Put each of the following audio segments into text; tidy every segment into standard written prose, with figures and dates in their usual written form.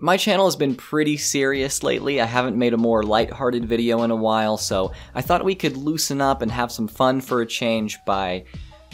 My channel has been pretty serious lately. I haven't made a more lighthearted video in a while, so I thought we could loosen up and have some fun for a change by,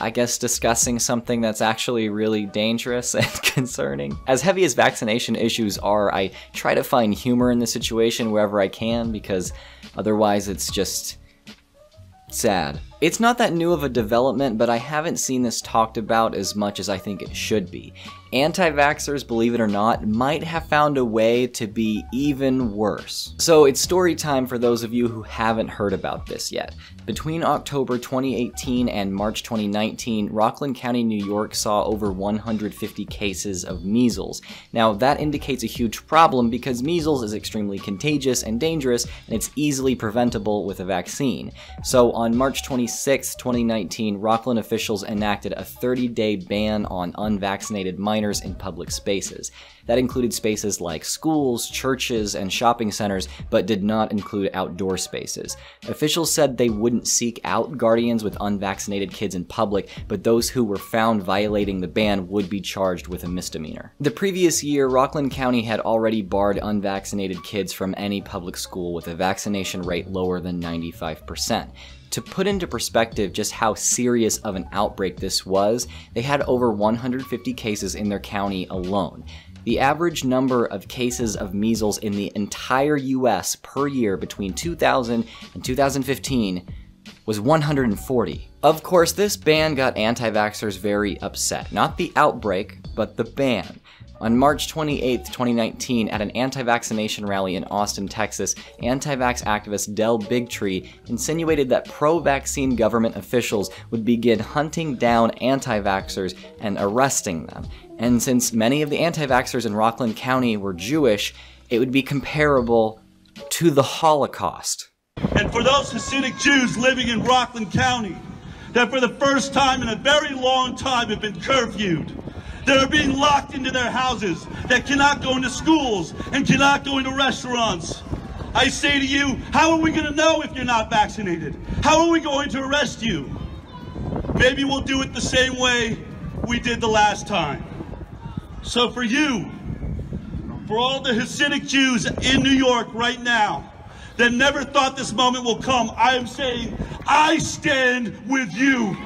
I guess, discussing something that's actually really dangerous and concerning. As heavy as vaccination issues are, I try to find humor in the situation wherever I can, because otherwise it's just sad. It's not that new of a development, but I haven't seen this talked about as much as I think it should be. Anti-vaxxers, believe it or not, might have found a way to be even worse. So it's story time for those of you who haven't heard about this yet. Between October 2018 and March 2019, Rockland County, New York saw over 150 cases of measles. Now that indicates a huge problem because measles is extremely contagious and dangerous, and it's easily preventable with a vaccine. So on March 26, 2019, Rockland officials enacted a 30-day ban on unvaccinated minors in public spaces. That included spaces like schools, churches, and shopping centers, but did not include outdoor spaces. Officials said they wouldn't seek out guardians with unvaccinated kids in public, but those who were found violating the ban would be charged with a misdemeanor. The previous year, Rockland County had already barred unvaccinated kids from any public school with a vaccination rate lower than 95%. To put into perspective just how serious of an outbreak this was, they had over 150 cases in their county alone. The average number of cases of measles in the entire US per year between 2000 and 2015 was 140. Of course, this ban got anti-vaxxers very upset. Not the outbreak, but the ban. On March 28, 2019, at an anti-vaccination rally in Austin, Texas, anti-vax activist Del Bigtree insinuated that pro-vaccine government officials would begin hunting down anti-vaxxers and arresting them. And since many of the anti-vaxxers in Rockland County were Jewish, it would be comparable to the Holocaust. And for those Hasidic Jews living in Rockland County that for the first time in a very long time have been curfewed, that are being locked into their houses, that cannot go into schools and cannot go into restaurants, I say to you, how are we going to know if you're not vaccinated? How are we going to arrest you? Maybe we'll do it the same way we did the last time. So for you, for all the Hasidic Jews in New York right now that never thought this moment will come, I am saying, I stand with you.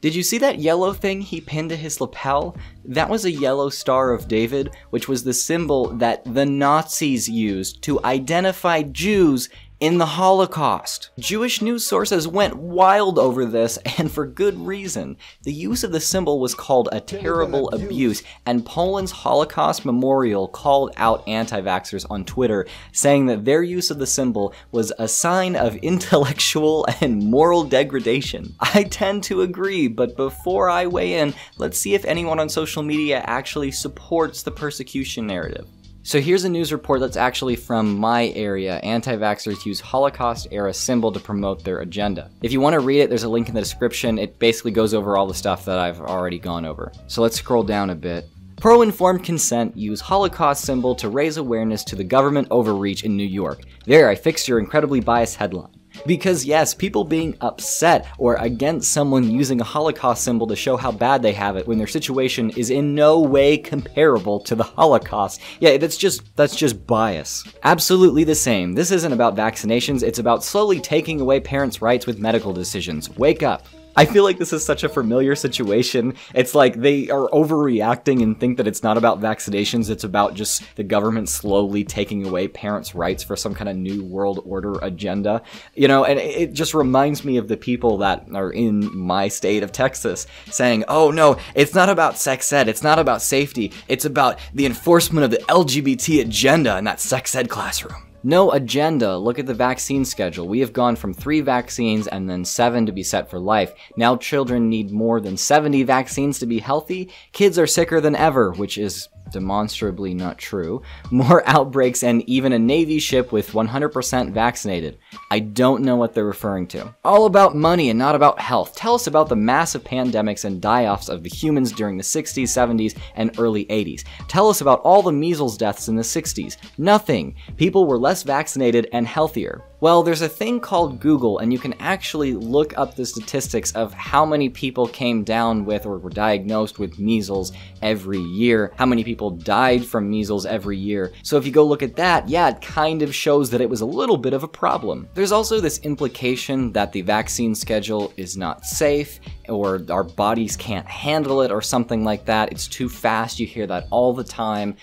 Did you see that yellow thing he pinned to his lapel? That was a yellow Star of David, which was the symbol that the Nazis used to identify Jews in the Holocaust. Jewish news sources went wild over this, and for good reason. The use of the symbol was called a terrible abuse, and Poland's Holocaust Memorial called out anti-vaxxers on Twitter, saying that their use of the symbol was a sign of intellectual and moral degradation. I tend to agree, but before I weigh in, let's see if anyone on social media actually supports the persecution narrative. So here's a news report that's actually from my area. Anti-vaxxers use Holocaust-era symbol to promote their agenda. If you want to read it, there's a link in the description. It basically goes over all the stuff that I've already gone over. So let's scroll down a bit. Pro-informed consent use Holocaust symbol to raise awareness to the government overreach in New York. There, I fixed your incredibly biased headline. Because yes, people being upset or against someone using a Holocaust symbol to show how bad they have it when their situation is in no way comparable to the Holocaust. Yeah, that's just bias. Absolutely the same. This isn't about vaccinations, it's about slowly taking away parents' rights with medical decisions. Wake up. I feel like this is such a familiar situation. It's like they are overreacting and think that it's not about vaccinations, it's about just the government slowly taking away parents' rights for some kind of new world order agenda. You know, and it just reminds me of the people that are in my state of Texas saying, oh no, it's not about sex ed, it's not about safety, it's about the enforcement of the LGBT agenda in that sex ed classroom. No agenda. Look at the vaccine schedule. We have gone from 3 vaccines and then 7 to be set for life. Now children need more than 70 vaccines to be healthy. Kids are sicker than ever, which is demonstrably not true. More outbreaks and even a Navy ship with 100% vaccinated. I don't know what they're referring to. All about money and not about health. Tell us about the massive pandemics and die-offs of the humans during the 60s, 70s, and early 80s. Tell us about all the measles deaths in the 60s. Nothing. People were less vaccinated and healthier. Well, there's a thing called Google, and you can actually look up the statistics of how many people came down with or were diagnosed with measles every year, how many people died from measles every year. So if you go look at that, yeah, it kind of shows that it was a little bit of a problem. There's also this implication that the vaccine schedule is not safe, or our bodies can't handle it, or something like that. It's too fast. You hear that all the time.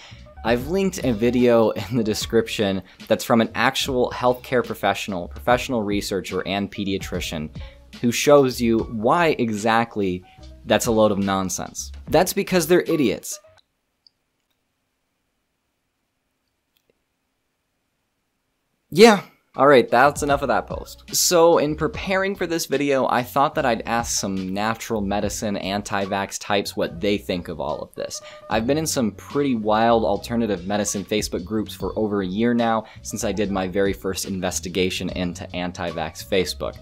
I've linked a video in the description that's from an actual healthcare professional researcher and pediatrician who shows you why exactly that's a load of nonsense. That's because they're idiots. Yeah. Alright, that's enough of that post. So, in preparing for this video, I thought that I'd ask some natural medicine anti-vax types what they think of all of this. I've been in some pretty wild alternative medicine Facebook groups for over a year now, since I did my very first investigation into anti-vax Facebook.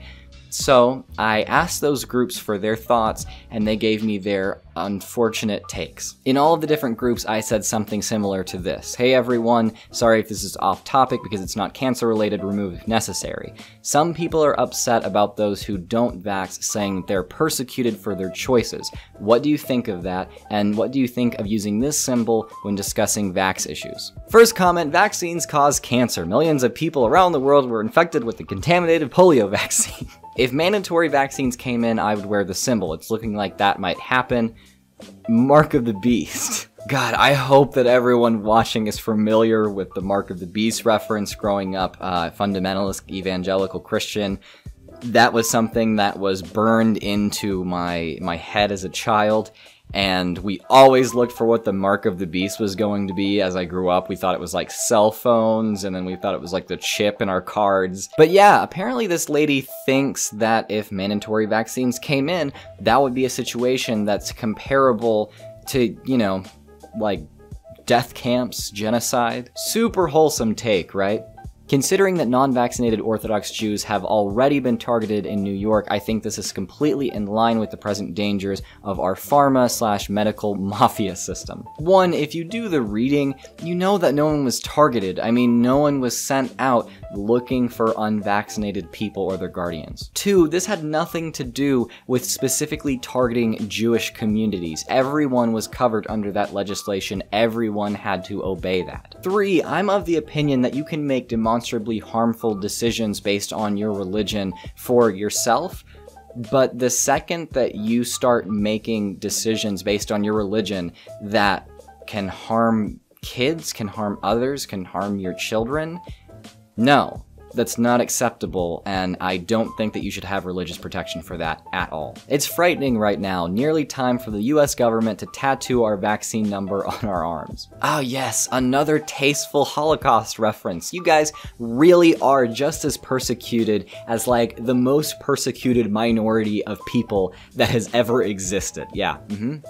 So, I asked those groups for their thoughts, and they gave me their unfortunate takes. In all of the different groups, I said something similar to this. Hey everyone, sorry if this is off topic because it's not cancer related, remove if necessary. Some people are upset about those who don't vax, saying they're persecuted for their choices. What do you think of that? And what do you think of using this symbol when discussing vax issues? First comment, vaccines cause cancer. Millions of people around the world were infected with the contaminated polio vaccine. If mandatory vaccines came in, I would wear the symbol. It's looking like that might happen. Mark of the Beast. God, I hope that everyone watching is familiar with the Mark of the Beast reference growing up, fundamentalist evangelical Christian. That was something that was burned into my head as a child, and we always looked for what the Mark of the Beast was going to be. As I grew up, we thought it was like cell phones, and then we thought it was like the chip in our cards. But yeah, apparently this lady thinks that if mandatory vaccines came in, that would be a situation that's comparable to, you know, like death camps, genocide. Super wholesome take, right? Considering that non-vaccinated Orthodox Jews have already been targeted in New York, I think this is completely in line with the present dangers of our pharma/medical mafia system. One, if you do the reading, you know that no one was targeted. I mean, no one was sent out looking for unvaccinated people or their guardians. Two, this had nothing to do with specifically targeting Jewish communities. Everyone was covered under that legislation. Everyone had to obey that. Three, I'm of the opinion that you can make demonstrably harmful decisions based on your religion for yourself, but the second that you start making decisions based on your religion that can harm kids, can harm others, can harm your children, no, that's not acceptable, and I don't think that you should have religious protection for that at all. It's frightening right now, nearly time for the US government to tattoo our vaccine number on our arms. Oh yes, another tasteful Holocaust reference. You guys really are just as persecuted as like the most persecuted minority of people that has ever existed. Yeah,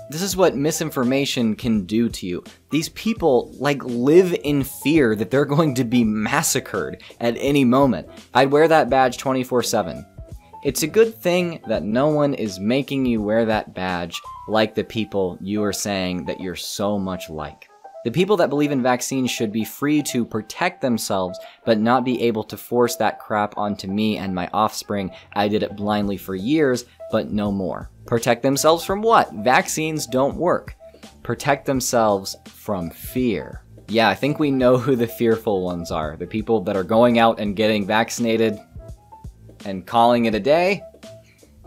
This is what misinformation can do to you. These people like live in fear that they're going to be massacred at any moment. I'd wear that badge 24/7. It's a good thing that no one is making you wear that badge like the people you are saying that you're so much like. The people that believe in vaccines should be free to protect themselves, but not be able to force that crap onto me and my offspring. I did it blindly for years, but no more. Protect themselves from what? Vaccines don't work. Protect themselves from fear. Yeah, I think we know who the fearful ones are. The people that are going out and getting vaccinated and calling it a day.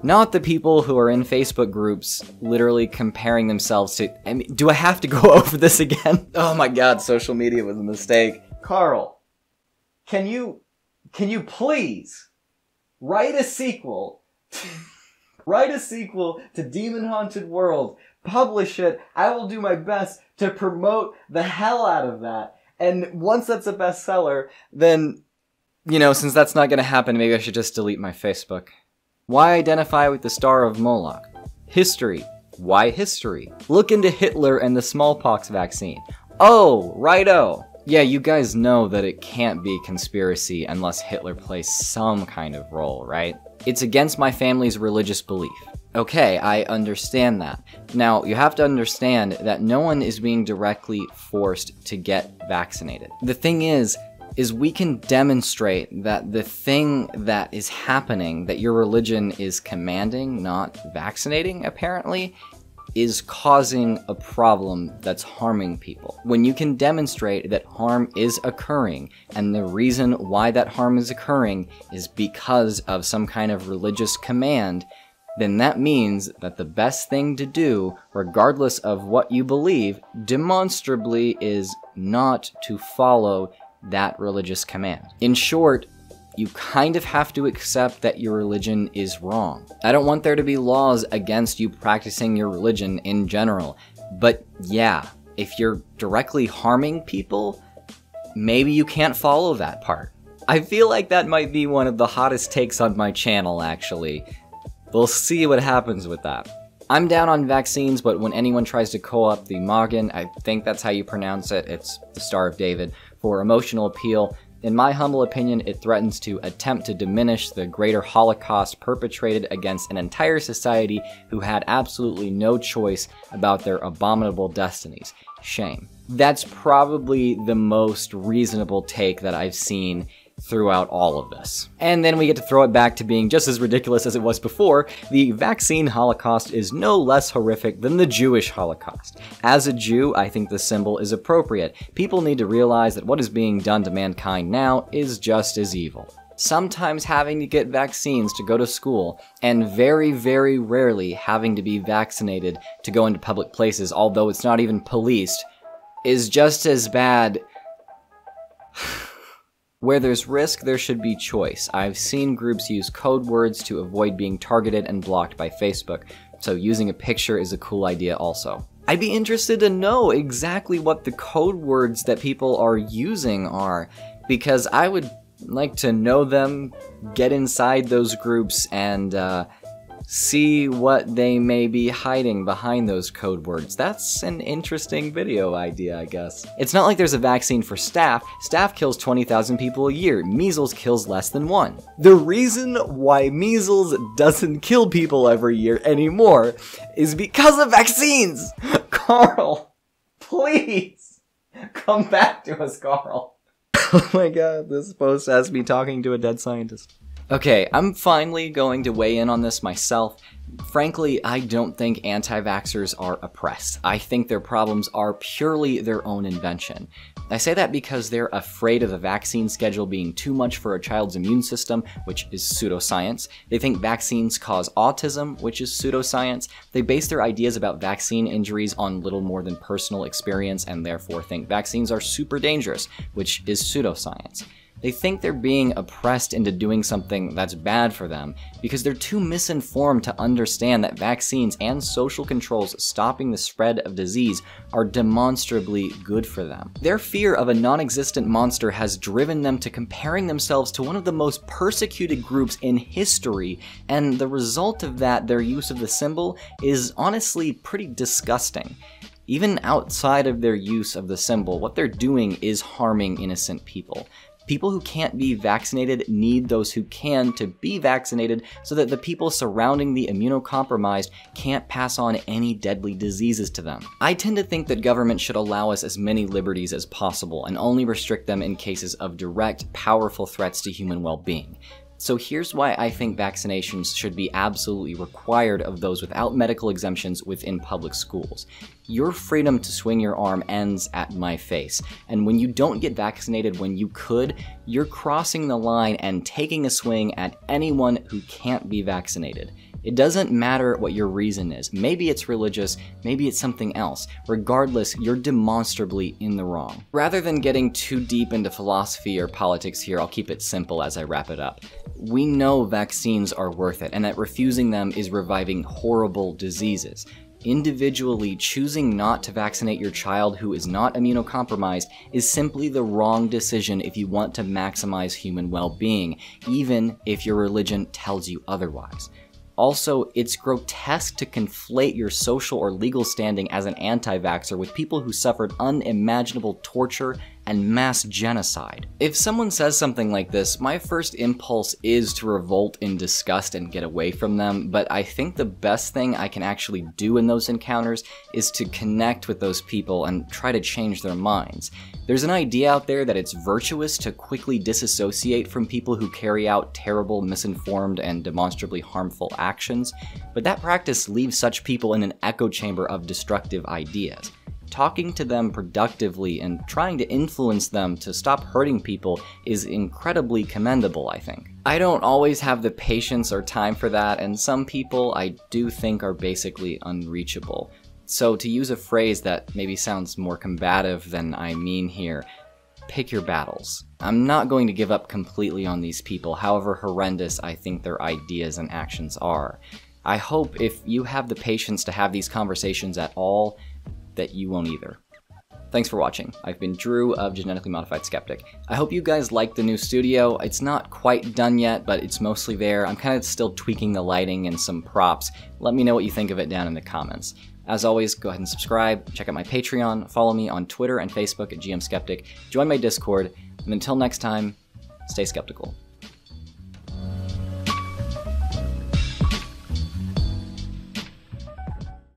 Not the people who are in Facebook groups literally comparing themselves to... I mean, do I have to go over this again? Oh my god, social media was a mistake. Carl, can you please write a sequel? Write a sequel to Demon Haunted World. Publish it. I will do my best to promote the hell out of that. And once that's a bestseller, then, you know, since that's not going to happen, maybe I should just delete my Facebook. Why identify with the Star of Moloch? History. Why history? Look into Hitler and the smallpox vaccine. Oh, righto. Yeah, you guys know that it can't be conspiracy unless Hitler plays some kind of role, right? It's against my family's religious belief. Okay, I understand that. Now, you have to understand that no one is being directly forced to get vaccinated. The thing is, is we can demonstrate that the thing that is happening, that your religion is commanding, not vaccinating apparently, is causing a problem that's harming people. When you can demonstrate that harm is occurring, and the reason why that harm is occurring is because of some kind of religious command, then that means that the best thing to do, regardless of what you believe, demonstrably is not to follow that religious command. In short, you kind of have to accept that your religion is wrong. I don't want there to be laws against you practicing your religion in general, but yeah, if you're directly harming people, maybe you can't follow that part. I feel like that might be one of the hottest takes on my channel, actually. We'll see what happens with that. I'm down on vaccines, but when anyone tries to co-opt the Magen, I think that's how you pronounce it, it's the Star of David, for emotional appeal, in my humble opinion, it threatens to attempt to diminish the greater Holocaust perpetrated against an entire society who had absolutely no choice about their abominable destinies. Shame. That's probably the most reasonable take that I've seen throughout all of this. And then we get to throw it back to being just as ridiculous as it was before. The vaccine Holocaust is no less horrific than the Jewish Holocaust. As a Jew, I think the symbol is appropriate. People need to realize that what is being done to mankind now is just as evil. Sometimes having to get vaccines to go to school, and very, very rarely having to be vaccinated to go into public places, although it's not even policed, is just as bad. Where there's risk, there should be choice. I've seen groups use code words to avoid being targeted and blocked by Facebook, so using a picture is a cool idea also. I'd be interested to know exactly what the code words that people are using are, because I would like to know them, get inside those groups, and see what they may be hiding behind those code words. That's an interesting video idea, I guess. It's not like there's a vaccine for staph. Staph kills 20,000 people a year. Measles kills less than 1. The reason why measles doesn't kill people every year anymore is because of vaccines! Carl, please, come back to us, Carl. Oh my god, this post has me talking to a dead scientist. Okay, I'm finally going to weigh in on this myself. Frankly, I don't think anti-vaxxers are oppressed. I think their problems are purely their own invention. I say that because they're afraid of the vaccine schedule being too much for a child's immune system, which is pseudoscience. They think vaccines cause autism, which is pseudoscience. They base their ideas about vaccine injuries on little more than personal experience and therefore think vaccines are super dangerous, which is pseudoscience. They think they're being oppressed into doing something that's bad for them because they're too misinformed to understand that vaccines and social controls stopping the spread of disease are demonstrably good for them. Their fear of a non-existent monster has driven them to comparing themselves to one of the most persecuted groups in history, and the result of that, their use of the symbol, is honestly pretty disgusting. Even outside of their use of the symbol, what they're doing is harming innocent people. People who can't be vaccinated need those who can to be vaccinated so that the people surrounding the immunocompromised can't pass on any deadly diseases to them. I tend to think that government should allow us as many liberties as possible and only restrict them in cases of direct, powerful threats to human well-being. So here's why I think vaccinations should be absolutely required of those without medical exemptions within public schools. Your freedom to swing your arm ends at my face, and when you don't get vaccinated when you could, you're crossing the line and taking a swing at anyone who can't be vaccinated. It doesn't matter what your reason is. Maybe it's religious, maybe it's something else. Regardless, you're demonstrably in the wrong. Rather than getting too deep into philosophy or politics here, I'll keep it simple as I wrap it up. We know vaccines are worth it, and that refusing them is reviving horrible diseases. Individually choosing not to vaccinate your child who is not immunocompromised is simply the wrong decision if you want to maximize human well-being, even if your religion tells you otherwise. Also, it's grotesque to conflate your social or legal standing as an anti-vaxxer with people who suffered unimaginable torture and mass genocide. If someone says something like this, my first impulse is to revolt in disgust and get away from them, but I think the best thing I can actually do in those encounters is to connect with those people and try to change their minds. There's an idea out there that it's virtuous to quickly disassociate from people who carry out terrible, misinformed, and demonstrably harmful actions, but that practice leaves such people in an echo chamber of destructive ideas. Talking to them productively and trying to influence them to stop hurting people is incredibly commendable, I think. I don't always have the patience or time for that, and some people I do think are basically unreachable. So to use a phrase that maybe sounds more combative than I mean here, pick your battles. I'm not going to give up completely on these people, however horrendous I think their ideas and actions are. I hope if you have the patience to have these conversations at all, that you won't either. Thanks for watching. I've been Drew of Genetically Modified Skeptic. I hope you guys like the new studio. It's not quite done yet, but it's mostly there. I'm kind of still tweaking the lighting and some props. Let me know what you think of it down in the comments. As always, go ahead and subscribe, check out my Patreon, follow me on Twitter and Facebook at GMSkeptic, join my Discord, and until next time, stay skeptical.